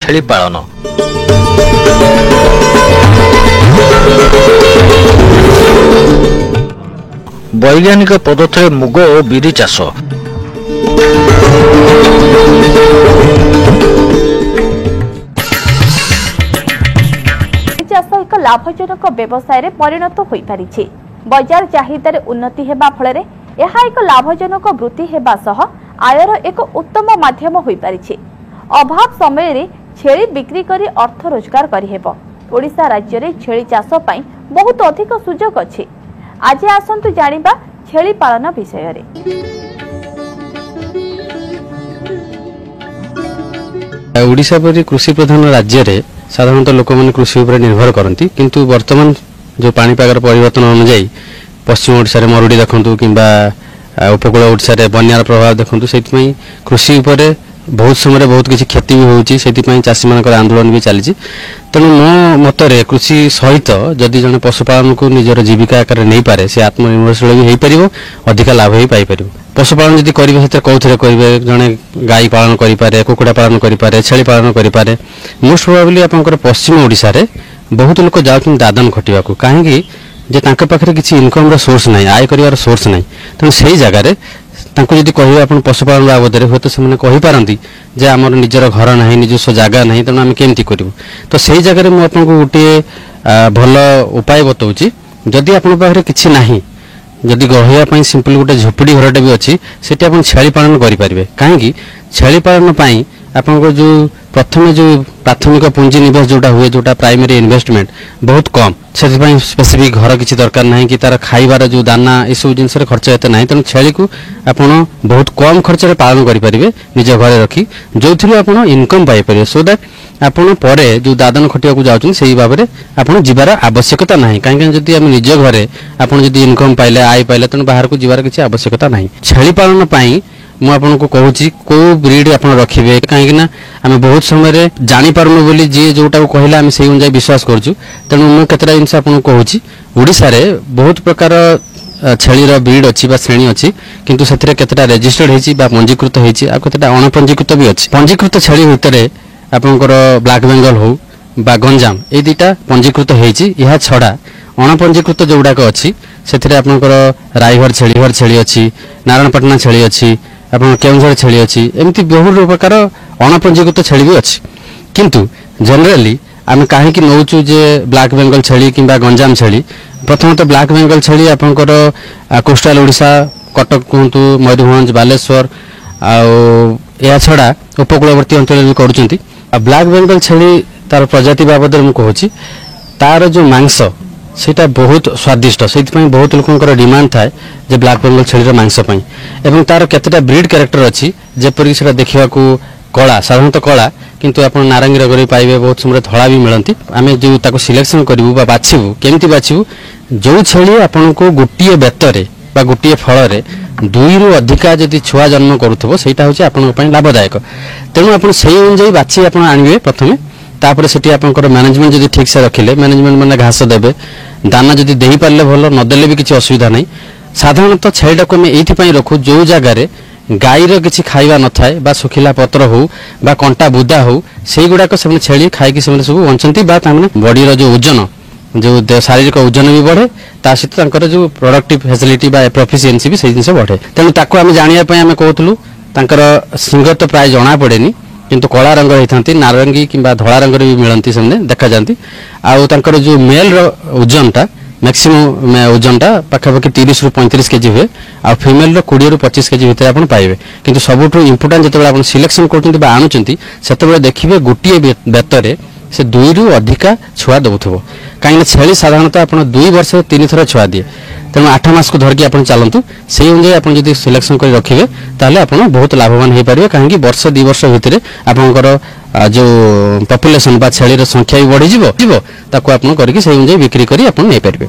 छेली पालन। वैज्ञानिक पद्धति मुग और बिरी चाष। चाष एक लाभजनक व्यवसाय रे परिणत होई पारिछि। बजार चाहिदार उन्नति हेबा फଳରେ ଏହା ଏକ ଲାଭଜନକ ବୃତ୍ତି ହେବା ସହ ଆୟର ଏକ ଉତ୍ତମ ମାଧ୍ୟମ ହୋଇ ପାରିଛି। ଅଭାବ ସମୟରେ ଛେଳି ବିକ୍ରି କରି ଅର୍ଥ ରୋଜଗାର କରିହେବ। ଓଡ଼ିଶା ରାଜ୍ୟରେ ଛେଳି ଚାଷ ପାଇଁ ବହୁତ ଅଧିକ ସୁଯୋଗ ଅଛି। ଆଜି ଆସନ୍ତୁ ଜାଣିବା ଛେଳି ପାଳନ ବିଷୟରେ। ओडिशा परि कृषि प्रधान राज्य रे साधारणतः लोक माने कृषि उपर निर्भर करती, किंतु वर्तमान जो पाणीपागर परिवर्तन अनुଯାयी पश्चिम ओडिशा रे मरुडी देखंतु किंबा उपकूल ओडिशा रे बन्यार प्रभाव देखंतु, सेति पई कृषि उपर बहुत समय बहुत किसी क्षति भी होउची, सेति पई चाषी मानकर आंदोलन भी चली। तेणु मो मतरे कृषि सहित जदि जने पशुपालन को निजर जीविका आकार नहीं पारे से आत्मनिर्भरशील भी हो पारिबो, अधिक लाभ ही पाई पारिबो। पशुपालन जदि करिवे सेते कोउथरे करिवे, जने गाई पालन करि पारे, कुकुड़ा पालन करि पारे, छेली पालन करि पारे। मोस्ट प्रोबेबली आपनकर पश्चिम ओडिशा रे बहुत लोक जाउछन दादन खटिबा को, काहेकि जे तांके पाखरे किछि इनकम रो सोर्स नाही, आय करिवार सोर्स नाही। तेणु सेही जगह रे तांको जदि कहिबा आपण पशुपालन बाबद रे होय तो सेमने कहि पारंती जे हमर निजर घर नाही, निजस्व जागा नाही, तेणु आमे केमति करिवु। तो सेही जगह रे मु आपनको गोटे भल उपाय बतौची। जदि आपण पाखरे किछि नाही, जदि गहिया पई सिंपल गोटे झोपड़ी घरटे भी अछि, सेठी आपण छेली पालन करि परिबे। काहेकि छेली पालन पई आपनको जो प्रथम जो प्राथमिक पुंजी निवेश जोटा हुए, जोटा प्राइमरी इन्वेस्टमेंट बहुत कम, से स्पेसिफिक घर किसी दरकार नहीं कि तार खाइबार जो दाना ये सब जिनस खर्च एत ना। तेणु छेली को आपन बहुत कम खर्च रे पालन करि परिबे निज घरे रखी, जो थी आपन इनकम पाई परिबे, सो दैट आपन परे जो दादन खटिया को जाउछन सेही भाबरे आपन जिबार आवश्यकता नाही। काहे जदि हम निज घरे आपन जदि इनकम पाइले, आय पाइले, तेणु बाहर को जिबार किसी आवश्यकता नाही। छेली पालन पई मु आपन को कहूची को ब्रीड आपन रखिबे, काहे ना आमे बहुत समय रे जानि पारनु बोली जे जोटा को कहला आमे सेही अनुसार विश्वास करछु। तेणु मु केतरा जिंस आपन कहूची ओडिसा रे बहुत प्रकार छेलीर ब्रीड अछि बा श्रेणी अछि, किंतु सेथिरे केतरा रजिस्टर्ड हेछि बा पंजीकृत हेछि, आ केतरा अनपंजीकृत भी अछि। पंजीकृत छेली भितरे आपनकर ब्लैक बेंगल हो बा गंजाम ए दुटा पंजीकृत हेछि। यहा छडा अनपंजीकृत जोडाक अछि, सेथिरे आपनकर रायगढ़ छेली अछि, नारायणपटना छेली अछि, आपन केउंझर छेली अछि, एमति बहुत प्रकार अनपंजीकृत छेली भी अछि। किंतु जनरली आमे काहे कि नौचु जे ब्लैक बेंगल छेली किंबा गंजाम छेली, प्रथम तो ब्लैक बेंगल छेली आपनकर कोस्टल ओडिशा कटक कहंतु, मयूरभंज, बालेश्वर आ या छडा उपकूलवर्ती अंचल भी करूचंती। आ ब्लैक बेंगल छेली तार प्रजाति बाबद मु कहूची, तार जो मांस सेटा बहुत स्वादिष्ट, सेति बहुत लोकंकर डिमांड थाए जे ब्लैक बेंगल छेलीर मांस पई। एवं तार केतेटा ब्रीड कैरेक्टर अछि, जेपरि सेटा देखिबा को कला, साधारणतः कला, किंतु आपण नारंगी रंगरे पाइबे, बहुत समय धळा भी मिलंती। आमे जो ताको सिलेक्शन करिवु बा बाछिवु, केमति बाछिवु, जो छेली आपण को गोटिए बेतरे बा गोटिए फळरे दुईरु अधिका जदि छुआ जन्म करूथबो, सेटा होछि आपण पई लाभदायक। तेणु आपण सेही अनुसार बाछि आपण आनिबे प्रथमे, तापर सेठी आपनकर मैनेजमेंट जदि ठीक से रखिले, मैनेजमेंट माने घास देबे, दाना जदि देही पारले भलो, न देले भी किछि असुविधा नै। साधारणतः छेलीटा को हम एथि पई रखु जो जगह रे गाईर किछि खाइबा न थाए बा सुखिला पत्र हो बा कंटा बुदा हो, सेही गुडा को सेमने छेली खाइ कि सेमने सब वंचंती बा तामने बॉडी रो जो ओजन, जो शारीरिक ओजन भी बढ़े, ता सहित तांकर जो प्रोडक्टिव फैसिलिटी बा प्रोफिशिएंसी भी सेही जिंस बढ़े। तेणु ताको हम जानिया पई हम कहतलु तांकर सिंह तो प्राय जणा पड़ेनी, किंतु कला रंग होती, नारंगी किंबा धला रंग भी मिलती, से देखा जाती। आउ तांकर जो मेल रो ओजनटा मैक्सिमम ओजनटा पाखापाखि 30 रु 35 केजी हुए, आ फीमेल रो 20 रु 25 केजी भितर आपण पाइबे। किंतु सबुठु इंपोर्टेंट जतबे आपण सिलेक्शन करतुंती बा आणुचंती, सेतबे देखिबे गोटिए बेतरे से 2 रु अधिका छुआ दउथबो। काहे छेली साधारणतः आपण 2 वर्ष 3 थरा छुआ दिए। तेणु 8 मास को धरकी आपण चलंतु, सेही अनुसार आपण जदि सिलेक्शन कर रखिबे ताले आपण बहुत लाभवान हे परिबे। काहे कि वर्ष 2 वर्ष भितरे आपनकर जो पॉपुलेशन बा छेलीर संख्या भी बढ़ी जिवो, ताको आपण करके सेही अनुसार बिक्री करी आपण नै परिबे।